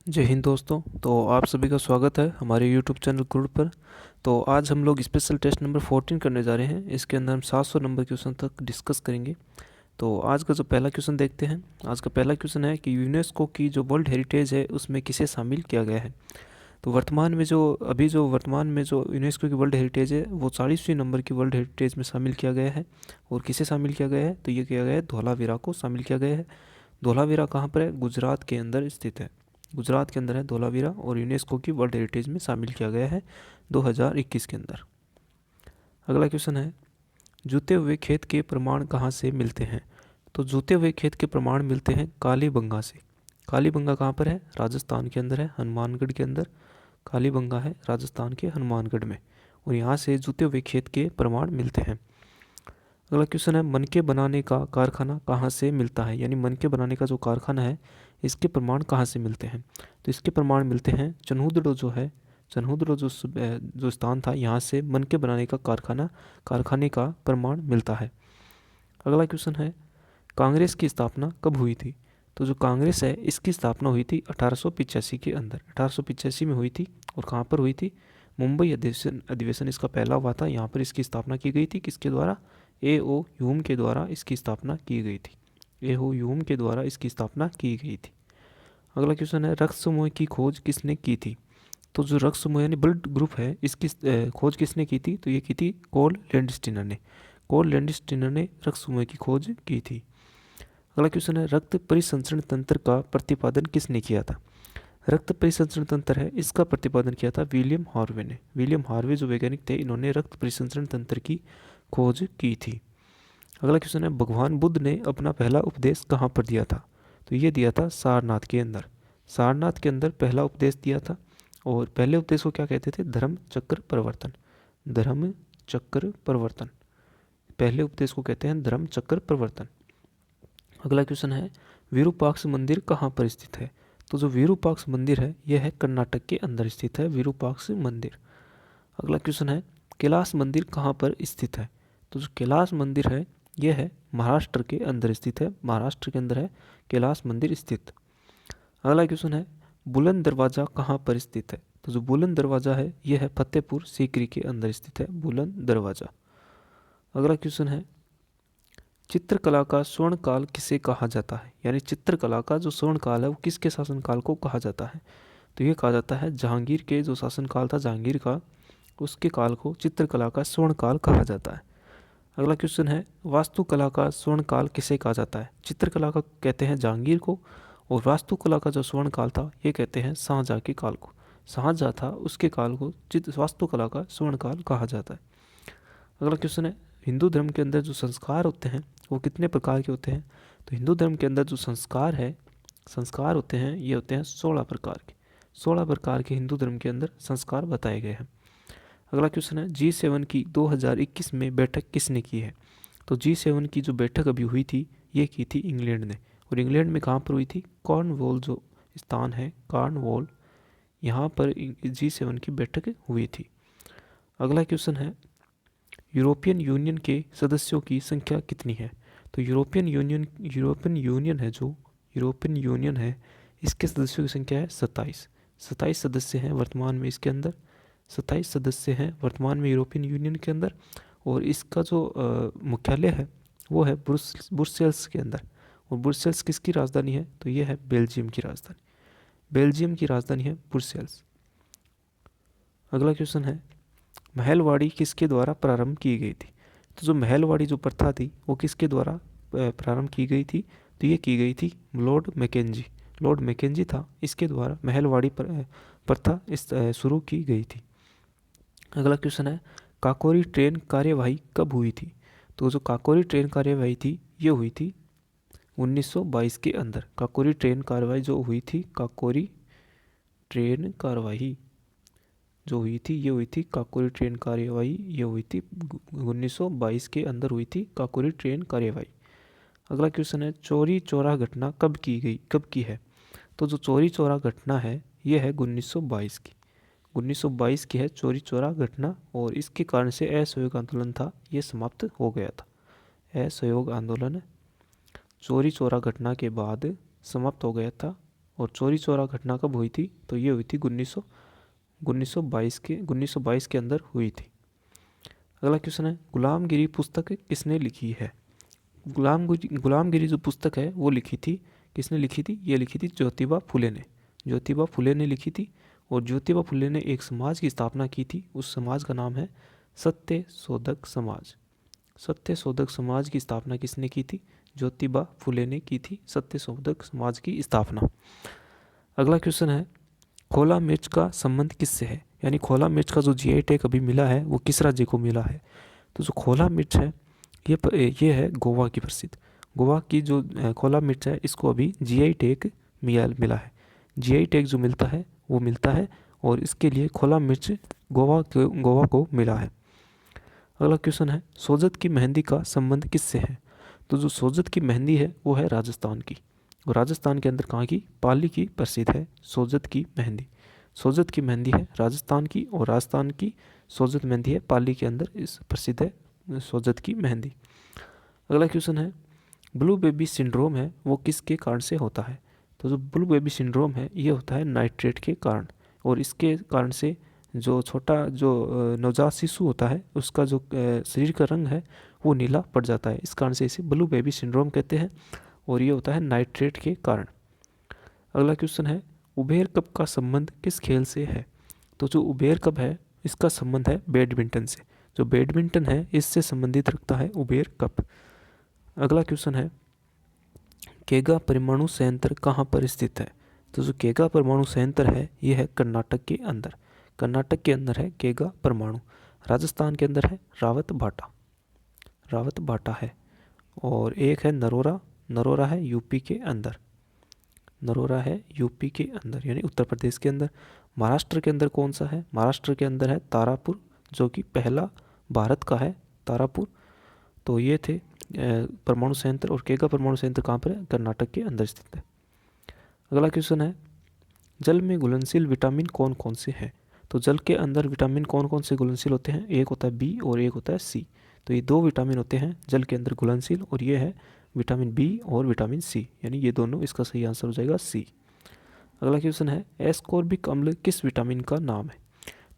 जय हिंद दोस्तों। तो आप सभी का स्वागत है हमारे YouTube चैनल गुरुड़ पर। तो आज हम लोग स्पेशल टेस्ट नंबर 14 करने जा रहे हैं। इसके अंदर हम 700 नंबर क्वेश्चन तक डिस्कस करेंगे। तो आज का जो पहला क्वेश्चन देखते हैं। आज का पहला क्वेश्चन है कि यूनेस्को की जो वर्ल्ड हेरिटेज है उसमें किसे शामिल किया गया है। तो वर्तमान में जो यूनेस्को की वर्ल्ड हेरिटेज है वो 40वीं नंबर की वर्ल्ड हेरिटेज में शामिल किया गया है। और किसे शामिल किया गया है, तो ये किया गया है धौलावीरा को शामिल किया गया है। धौलावीरा कहाँ पर है? गुजरात के अंदर स्थित है। गुजरात के अंदर है धौलावीरा और यूनेस्को की वर्ल्ड हेरिटेज में शामिल किया गया है 2021 के अंदर। अगला क्वेश्चन है, जूते हुए खेत के प्रमाण कहाँ से मिलते हैं। तो जूते हुए खेत के प्रमाण मिलते हैं कालीबंगा से। कालीबंगा कहाँ पर है? राजस्थान के अंदर है, हनुमानगढ़ के अंदर कालीबंगा है, राजस्थान के हनुमानगढ़ में। और यहाँ से जूते हुए खेत के प्रमाण मिलते हैं। अगला क्वेश्चन है, मनके बनाने का कारखाना कहाँ से मिलता है, यानी मनके बनाने का जो कारखाना है इसके प्रमाण कहाँ से मिलते हैं। तो इसके प्रमाण मिलते हैं चन्हुदड़ो जो है, चन्हुदड़ो जो स्थान था यहाँ से मनके बनाने का कारखाने का प्रमाण मिलता है। अगला क्वेश्चन है, कांग्रेस की स्थापना कब हुई थी। तो जो कांग्रेस है इसकी स्थापना हुई थी 1885 के अंदर, 1885 में हुई थी। और कहाँ पर हुई थी? मुंबई अधिवेशन अधिवेशन इसका पहला हुआ था। यहाँ पर इसकी स्थापना की गई थी। किसके द्वारा? ए.ओ. ह्यूम के द्वारा इसकी स्थापना की गई थी। ए.ओ. ह्यूम के द्वारा इसकी स्थापना की गई थी। अगला क्वेश्चन है, रक्त समूह की खोज किसने की थी। तो जो रक्त समूह यानी ब्लड ग्रुप है इसकी खोज किसने की थी। तो ये की थी कोल लैंडस्टीनर ने। कोल लैंडस्टीनर ने रक्त समूह की खोज की थी। अगला क्वेश्चन है, रक्त परिसंचरण तंत्र का प्रतिपादन किसने किया था। रक्त परिसंचरण तंत्र है इसका प्रतिपादन किया था विलियम हार्वे ने। विलियम हार्वे जो वैज्ञानिक थे इन्होंने रक्त परिसंचरण तंत्र की खोज की थी। अगला क्वेश्चन है, भगवान बुद्ध ने अपना पहला उपदेश कहाँ पर दिया था। तो ये दिया था सारनाथ के अंदर। सारनाथ के अंदर पहला उपदेश दिया था। और पहले उपदेश को क्या कहते थे? धर्म चक्र परिवर्तन। धर्म चक्र परिवर्तन, पहले उपदेश को कहते हैं धर्म चक्र परिवर्तन। अगला क्वेश्चन है, विरूपाक्ष मंदिर कहाँ पर स्थित है। तो जो विरूपाक्ष मंदिर है यह है कर्नाटक के अंदर स्थित है, विरूपाक्ष मंदिर। अगला क्वेश्चन है, कैलाश मंदिर कहाँ पर स्थित है। तो जो कैलाश मंदिर है यह है महाराष्ट्र के अंदर स्थित है, महाराष्ट्र के अंदर है कैलाश मंदिर स्थित। अगला क्वेश्चन है, बुलंद दरवाज़ा कहाँ पर स्थित है। तो जो बुलंद दरवाज़ा है यह है फतेहपुर सीकरी के अंदर स्थित है, बुलंद दरवाज़ा। अगला क्वेश्चन है, चित्रकला का स्वर्ण काल किसे कहा जाता है, यानी चित्रकला का जो स्वर्ण काल है वो किसके शासनकाल को कहा जाता है। तो ये कहा जाता है जहांगीर के जो शासनकाल था जहांगीर का, उसके काल को चित्रकला का स्वर्ण काल कहा जाता है। अगला क्वेश्चन है, वास्तुकला का स्वर्ण काल किसे कहा जाता है। चित्रकला का कहते हैं जहांगीर को, और वास्तुकला का जो स्वर्ण काल था ये कहते हैं शाहजहाँ के काल को। शाहजहाँ था उसके काल को वास्तुकला का स्वर्ण काल कहा जाता है। अगला क्वेश्चन है, हिंदू धर्म के अंदर जो संस्कार होते हैं वो कितने प्रकार के होते हैं। तो हिंदू धर्म के अंदर जो संस्कार होते हैं ये होते हैं 16 प्रकार के। 16 प्रकार के हिंदू धर्म के अंदर संस्कार बताए गए हैं। अगला क्वेश्चन है, G7 की 2021 में बैठक किसने की है। तो G7 की जो बैठक अभी हुई थी ये की थी इंग्लैंड ने। और इंग्लैंड में कहाँ पर हुई थी? कॉर्नवॉल जो स्थान है कॉर्नवॉल, यहाँ पर G7 की बैठक हुई थी। अगला क्वेश्चन है, यूरोपियन यूनियन के सदस्यों की संख्या कितनी है। तो यूरोपियन यूनियन है इसके सदस्यों की संख्या है 27। 27 सदस्य हैं वर्तमान में इसके अंदर। 27 सदस्य हैं वर्तमान में यूरोपियन यूनियन के अंदर। और इसका जो मुख्यालय है वो है ब्रुसेल्स के अंदर। और ब्रुसेल्स किसकी राजधानी है? तो ये है बेल्जियम की राजधानी। बेल्जियम की राजधानी है ब्रुसेल्स। अगला क्वेश्चन है, महलवाड़ी किसके द्वारा प्रारंभ की गई थी। तो जो महलवाड़ी जो प्रथा थी वो किसके द्वारा प्रारंभ की गई थी। तो ये की गई थी लॉर्ड मैकेंजी। लॉर्ड मैकेंजी था इसके द्वारा महलवाड़ी प्रथा शुरू की गई थी। अगला क्वेश्चन है, काकोरी ट्रेन कार्यवाही कब हुई थी। तो जो काकोरी ट्रेन कार्यवाही थी ये हुई थी 1922 के अंदर। काकोरी ट्रेन कार्यवाही जो हुई थी, काकोरी ट्रेन कार्यवाही जो हुई थी ये हुई थी काकोरी ट्रेन कार्यवाही, ये हुई थी 1922 के अंदर हुई थी काकोरी ट्रेन कार्यवाही। अगला क्वेश्चन है, चौरी चौरा घटना कब की है। तो जो चौरी चौरा घटना है ये है 1922 की। 1922 की है चौरी चौरा घटना। और इसके कारण से असहयोग आंदोलन था ये समाप्त हो गया था। असहयोग आंदोलन चौरी चौरा घटना के बाद समाप्त हो गया था और चौरी चौरा घटना कब हुई थी? तो ये हुई थी 1922 के अंदर हुई थी। अगला क्वेश्चन है, गुलामगिरी पुस्तक किसने लिखी है? गुलामगिरी जो पुस्तक है वो लिखी थी, किसने लिखी थी? ये लिखी थी ज्योतिबा फुले ने। ज्योतिबा फुले ने लिखी थी। और ज्योतिबा फुले ने एक समाज की स्थापना की थी, उस समाज का नाम है सत्य शोधक समाज। सत्य शोधक समाज की स्थापना किसने की थी? ज्योतिबा फुले ने की थी सत्य शोधक समाज की स्थापना। अगला क्वेश्चन है, खोला मिर्च का संबंध किससे है? यानी खोला मिर्च का जो जीआई टैग अभी मिला है वो किस राज्य को मिला है? तो जो खोला मिर्च है ये है गोवा की प्रसिद्ध। गोवा की जो खोला मिर्च है इसको अभी जीआई टैग मिला है। जीआई टैग जो मिलता है वो मिलता है और इसके लिए खोला मिर्च गोवा को मिला है। अगला क्वेश्चन है, सोजत की मेहंदी का संबंध किससे है? तो जो सोजत की मेहंदी है वो है राजस्थान की। और राजस्थान के अंदर कहाँ की? पाली की प्रसिद्ध है सोजत की मेहंदी। सोजत की मेहंदी है राजस्थान की और राजस्थान की सोजत मेहंदी है पाली के अंदर इस प्रसिद्ध है सोजत की मेहंदी। अगला क्वेश्चन है, ब्लू बेबी सिंड्रोम है वो किसके कारण से होता है? तो जो ब्लू बेबी सिंड्रोम है ये होता है नाइट्रेट के कारण। और इसके कारण से जो छोटा जो नवजात शिशु होता है उसका जो शरीर का रंग है वो नीला पड़ जाता है। इस कारण से इसे ब्लू बेबी सिंड्रोम कहते हैं और ये होता है नाइट्रेट के कारण। अगला क्वेश्चन है, उबेर कप का संबंध किस खेल से है? तो जो उबेर कप है इसका संबंध है बैडमिंटन से। जो बैडमिंटन है इससे संबंधित रखता है उबेर कप। अगला क्वेश्चन है, केगा परमाणु संयंत्र कहाँ पर स्थित है? तो जो केगा परमाणु संयंत्र है ये है कर्नाटक के अंदर। कर्नाटक के अंदर है केगा परमाणु। राजस्थान के अंदर है रावत भाटा है। और एक है नरोरा है यूपी के अंदर। नरोरा है यूपी के अंदर यानी उत्तर प्रदेश के अंदर। महाराष्ट्र के अंदर कौन सा है? महाराष्ट्र के अंदर है तारापुर, जो कि पहला भारत का है तारापुर। तो ये थे परमाणु संयंत्र। और केगा परमाणु संयंत्र कहाँ पर है? कर्नाटक के अंदर स्थित है। अगला क्वेश्चन है, जल में घुलनशील विटामिन कौन कौन से हैं? तो जल के अंदर विटामिन कौन कौन से घुलनशील होते हैं? एक होता है बी और एक होता है सी। तो ये दो विटामिन होते हैं जल के अंदर घुलनशील और ये है विटामिन बी और विटामिन सी, यानी ये दोनों, इसका सही आंसर हो जाएगा सी। अगला क्वेश्चन है, एस्कॉर्बिक अम्ल किस विटामिन का नाम है?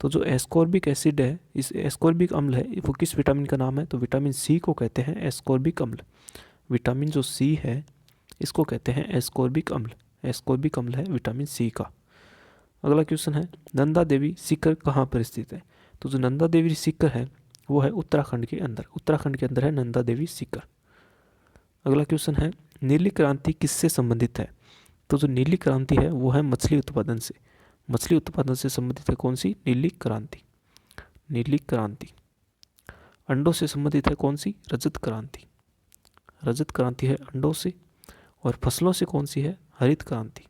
तो जो एस्कॉर्बिक एसिड है, इस एस्कॉर्बिक अम्ल है वो किस विटामिन का नाम है? तो विटामिन सी को कहते हैं एस्कॉर्बिक अम्ल। विटामिन जो सी है इसको कहते हैं एस्कॉर्बिक अम्ल। एस्कॉर्बिक अम्ल है विटामिन सी का। अगला क्वेश्चन है, नंदा देवी सीकर कहाँ पर स्थित है? तो जो नंदा देवी सीकर है वो है उत्तराखंड के अंदर। उत्तराखंड के अंदर है नंदा देवी सीकर। अगला क्वेश्चन है, नीली क्रांति किससे संबंधित है? तो जो नीली क्रांति है वो है मछली उत्पादन से। मछली उत्पादन से संबंधित है कौन सी? नीली क्रांति। नीली क्रांति। अंडों से संबंधित है कौन सी? रजत क्रांति। रजत क्रांति है अंडों से। और फसलों से कौन सी है? हरित क्रांति।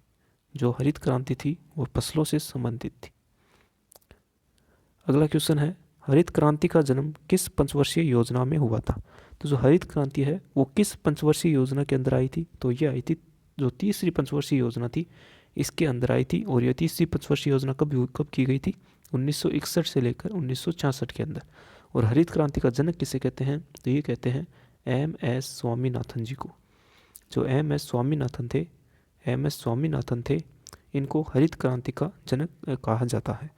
जो हरित क्रांति थी वो फसलों से संबंधित थी। अगला क्वेश्चन है, हरित क्रांति का जन्म किस पंचवर्षीय योजना में हुआ था? तो जो हरित क्रांति है वो किस पंचवर्षीय योजना के अंदर आई थी? तो ये आई थी जो तीसरी पंचवर्षीय योजना थी इसके अंदर आई थी। और ये तीसरी पंचवर्षीय योजना कब की गई थी? 1961 से लेकर 1966 के अंदर। और हरित क्रांति का जनक किसे कहते हैं? तो ये कहते हैं एम.एस. स्वामीनाथन जी को। जो एम.एस. स्वामीनाथन थे इनको हरित क्रांति का जनक कहा जाता है।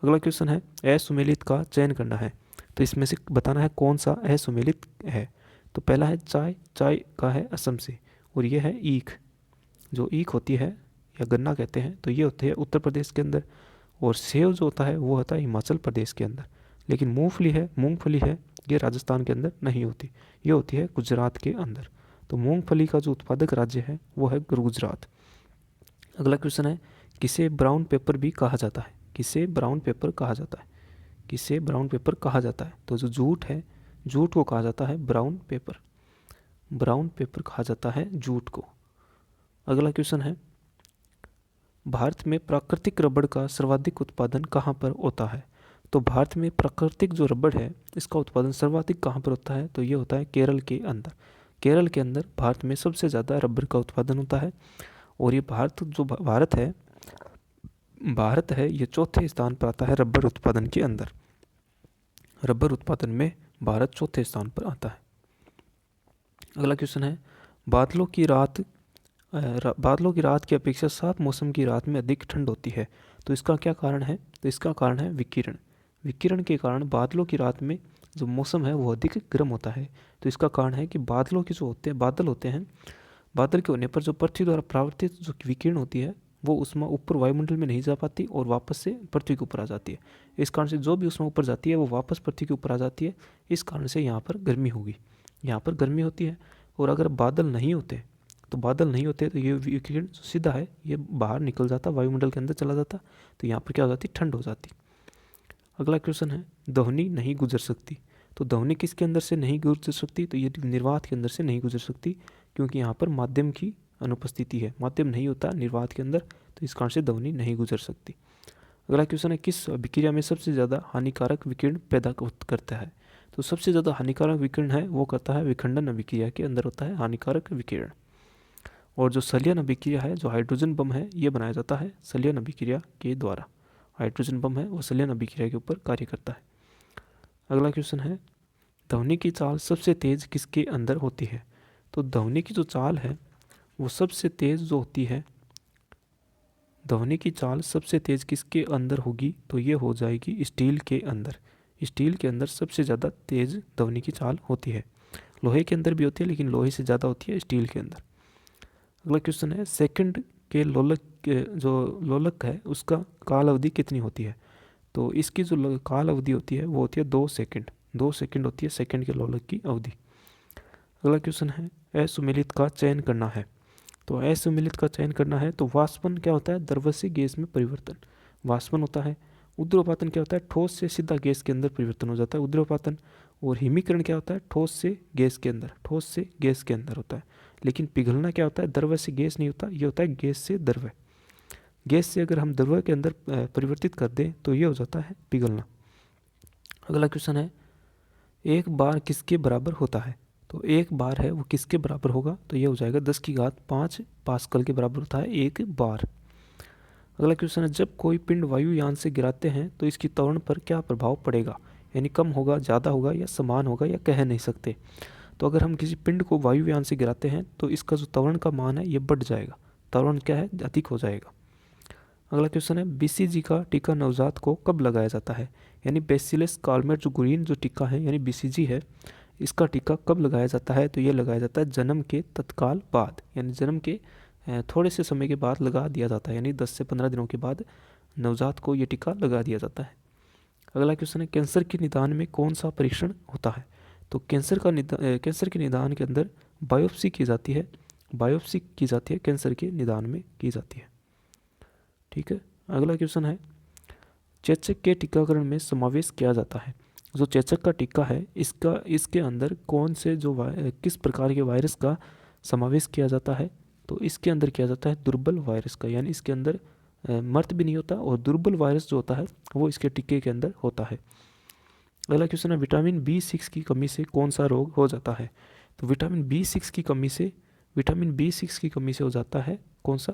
अगला क्वेश्चन है, असुमेलित का चयन करना है। तो इसमें से बताना है कौन सा असुमेलित है। तो पहला है चाय। चाय का है असम से। और ये है ईख। जो ईख होती है या गन्ना कहते हैं तो ये होती है उत्तर प्रदेश के अंदर। और सेव जो होता है वो होता है हिमाचल प्रदेश के अंदर। लेकिन मूंगफली है ये राजस्थान के अंदर नहीं होती, ये होती है गुजरात के अंदर। तो मूंगफली का जो उत्पादक राज्य है वो है गुजरात। अगला क्वेश्चन है, किसे ब्राउन पेपर भी कहा जाता है? किसे ब्राउन पेपर कहा जाता है? किसे ब्राउन पेपर कहा जाता है? तो जो जूट है, जूट को कहा जाता है ब्राउन पेपर। ब्राउन पेपर कहा जाता है जूट को। अगला क्वेश्चन है, भारत में प्राकृतिक रबड़ का सर्वाधिक उत्पादन कहाँ पर होता है? तो भारत में प्राकृतिक जो रबड़ है इसका उत्पादन सर्वाधिक कहाँ पर होता है? तो ये होता है केरल के अंदर। केरल के अंदर भारत में सबसे ज़्यादा रबड़ का उत्पादन होता है। और ये भारत है ये चौथे स्थान पर आता है रबड़ उत्पादन के अंदर। रबड़ उत्पादन में भारत चौथे स्थान पर आता है। अगला क्वेश्चन है, बादलों की रात बादलों की रात की अपेक्षा साफ मौसम की रात में अधिक ठंड होती है। तो इसका क्या कारण है? तो इसका कारण है विकिरण। विकिरण के कारण बादलों की रात में जो मौसम है वो अधिक गर्म होता है। तो इसका कारण है कि बादलों के जो होते हैं, बादल होते हैं, बादल के होने पर जो पृथ्वी द्वारा परावर्तित जो विकिरण होती है वो उसमें ऊपर वायुमंडल में नहीं जा पाती और वापस से पृथ्वी के ऊपर आ जाती है। इस कारण से जो भी उसमें ऊपर जाती है वो वापस पृथ्वी के ऊपर आ जाती है। इस कारण से यहाँ पर गर्मी होगी, यहाँ पर गर्मी होती है। और अगर बादल नहीं होते तो ये विकिरण सीधा है ये बाहर निकल जाता, वायुमंडल के अंदर चला जाता, तो यहाँ पर क्या हो जाती, ठंड हो जाती। अगला क्वेश्चन है, ध्वनि नहीं गुजर सकती। तो ध्वनि किसके अंदर से नहीं गुजर सकती? तो ये निर्वात के अंदर से नहीं गुजर सकती, क्योंकि यहाँ पर माध्यम की अनुपस्थिति है, माध्यम नहीं होता निर्वात के अंदर, तो इस कारण से ध्वनि नहीं गुजर सकती। अगला क्वेश्चन है, किस अभिक्रिया में सबसे ज़्यादा हानिकारक विकिरण पैदा करता है? तो सबसे ज़्यादा हानिकारक विकिरण है वो करता है विखंडन अभिक्रिया के अंदर होता है हानिकारक विकिरण। और जो संलयन अभिक्रिया है, जो हाइड्रोजन बम है, ये बनाया जाता है संलयन अभिक्रिया के द्वारा। हाइड्रोजन बम है वो संलयन अभिक्रिया के ऊपर कार्य करता है। अगला क्वेश्चन है, ध्वनि की चाल सबसे तेज किसके अंदर होती है? तो ध्वनि की जो चाल है वो सबसे तेज जो होती है, ध्वनि की चाल सबसे तेज किसके अंदर होगी? तो ये हो जाएगी स्टील के अंदर। स्टील के अंदर सबसे ज़्यादा तेज ध्वनि की चाल होती है। लोहे के अंदर भी होती है, लेकिन लोहे से ज़्यादा होती है स्टील के अंदर। अगला क्वेश्चन है, सेकंड के लोलक जो लोलक है उसका काल अवधि कितनी होती है? तो इसकी जो काल अवधि होती है वो होती है 2 सेकंड। 2 सेकंड होती है सेकंड के लोलक की अवधि। अगला क्वेश्चन है, असुमेलित का चयन करना है। तो असुमेलित का चयन करना है तो वाष्पन क्या होता है? द्रव से गैस में परिवर्तन, वाष्पन होता है। उद्रवपातन क्या होता है? ठोस से सीधा गैस के अंदर परिवर्तन हो जाता है उद्रवपातन। और हिमीकरण क्या होता है? ठोस से गैस के अंदर, ठोस से गैस के अंदर होता है। लेकिन पिघलना क्या होता है? द्रव से गैस नहीं होता, ये होता है गैस से द्रव। गैस से अगर हम द्रव के अंदर परिवर्तित कर दें तो ये हो जाता है पिघलना। अगला क्वेश्चन है, एक बार किसके बराबर होता है? तो एक बार है वो किसके बराबर होगा? तो ये हो जाएगा 10⁵ पास्कल के बराबर होता है एक बार। अगला क्वेश्चन है, जब कोई पिंड वायुयान से गिराते हैं तो इसकी त्वरण पर क्या प्रभाव पड़ेगा? यानी कम होगा, ज़्यादा होगा या समान होगा या कह नहीं सकते। तो अगर हम किसी पिंड को वायुयान से गिराते हैं तो इसका जो त्वरण का मान है ये बढ़ जाएगा, त्वरण क्या है, अधिक हो जाएगा। अगला क्वेश्चन है, बीसीजी का टीका नवजात को कब लगाया जाता है? यानी बेसिलस कालमेटजुगुरिन जो टीका है यानी बीसीजी है, इसका टीका कब लगाया जाता है? तो ये लगाया जाता है जन्म के तत्काल बाद, यानी जन्म के थोड़े से समय के बाद लगा दिया जाता है, यानी 10 से 15 दिनों के बाद नवजात को ये टीका लगा दिया जाता है। अगला क्वेश्चन है, कैंसर के निदान में कौन सा परीक्षण होता है? तो कैंसर के निदान के अंदर बायोप्सी की जाती है, बायोप्सी की जाती है, कैंसर के निदान में की जाती है। ठीक है। अगला क्वेश्चन है, चेचक के टीकाकरण में समावेश किया जाता है। जो चेचक का टीका है इसके अंदर कौन से जो किस प्रकार के वायरस का समावेश किया जाता है? तो इसके अंदर किया जाता है दुर्बल वायरस का, यानी इसके अंदर मर्त भी नहीं होता और दुर्बल वायरस जो होता है वो इसके टीके के अंदर होता है। अगला क्वेश्चन है, विटामिन B6 की कमी से कौन सा रोग हो जाता है? तो विटामिन B6 की कमी से हो जाता है कौन सा?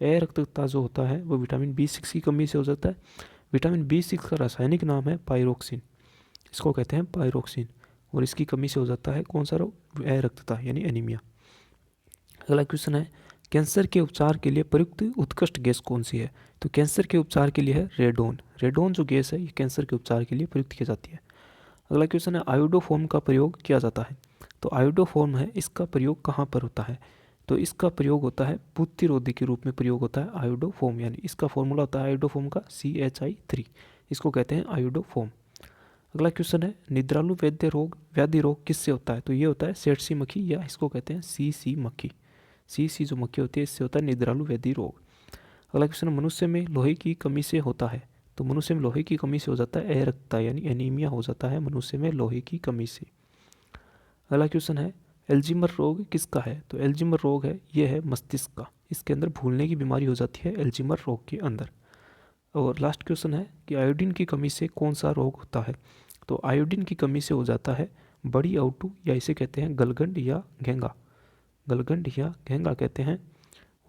अरक्तता जो होता है वो विटामिन B6 की कमी से हो जाता है। विटामिन B6 का रासायनिक नाम है पायरोक्सिन, इसको कहते हैं पायरोक्सिन, और इसकी कमी से हो जाता है कौन सा रोग? अरक्तता यानी एनीमिया। अगला क्वेश्चन है, कैंसर के उपचार के लिए प्रयुक्त उत्कृष्ट गैस कौन सी है? तो कैंसर के उपचार के लिए है रेडोन। रेडोन जो गैस है ये कैंसर के उपचार के लिए प्रयुक्त की जाती है। अगला क्वेश्चन है, आयोडोफोम का प्रयोग किया जाता है। तो आयोडोफोम है इसका प्रयोग कहाँ पर होता है? तो इसका प्रयोग होता है प्रतिरोधी के रूप में प्रयोग होता है आयोडोफोम, यानी इसका फॉर्मूला होता है आयोडोफोम का CHI3, इसको कहते हैं आयोडोफोम। अगला क्वेश्चन है, निद्रालु व्याधि रोग किससे होता है? तो ये होता है सेठसी मक्खी या इसको कहते हैं सीसी मक्खी। सीसी जो मक्खी होती है इससे होता है निद्रालु व्याधि रोग। अगला क्वेश्चन, मनुष्य में लोहे की कमी से होता है। तो मनुष्य में लोहे की कमी से हो जाता है अरक्तता यानी एनीमिया हो जाता है मनुष्य में लोहे की कमी से। अगला क्वेश्चन है, एल्जीमर रोग किसका है? तो एल्जीमर रोग है ये है मस्तिष्क का, इसके अंदर भूलने की बीमारी हो जाती है एल्जीमर रोग के अंदर। और लास्ट क्वेश्चन है कि आयोडीन की कमी से कौन सा रोग होता है? तो आयोडीन की कमी से हो जाता है बड़ी आउटू या इसे कहते हैं गलगंड या घेंगा, गलगंड या घेंगा कहते हैं,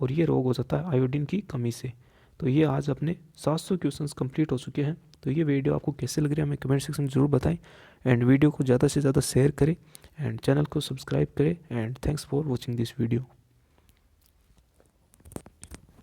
और ये रोग हो जाता है आयोडीन की कमी से। तो ये आज अपने 700 क्वेश्चंस कंप्लीट हो चुके हैं। तो ये वीडियो आपको कैसे लग रहा है हमें कमेंट सेक्शन में ज़रूर बताएं, एंड वीडियो को ज़्यादा से ज़्यादा शेयर करें, एंड चैनल को सब्सक्राइब करें, and thanks for watching this video.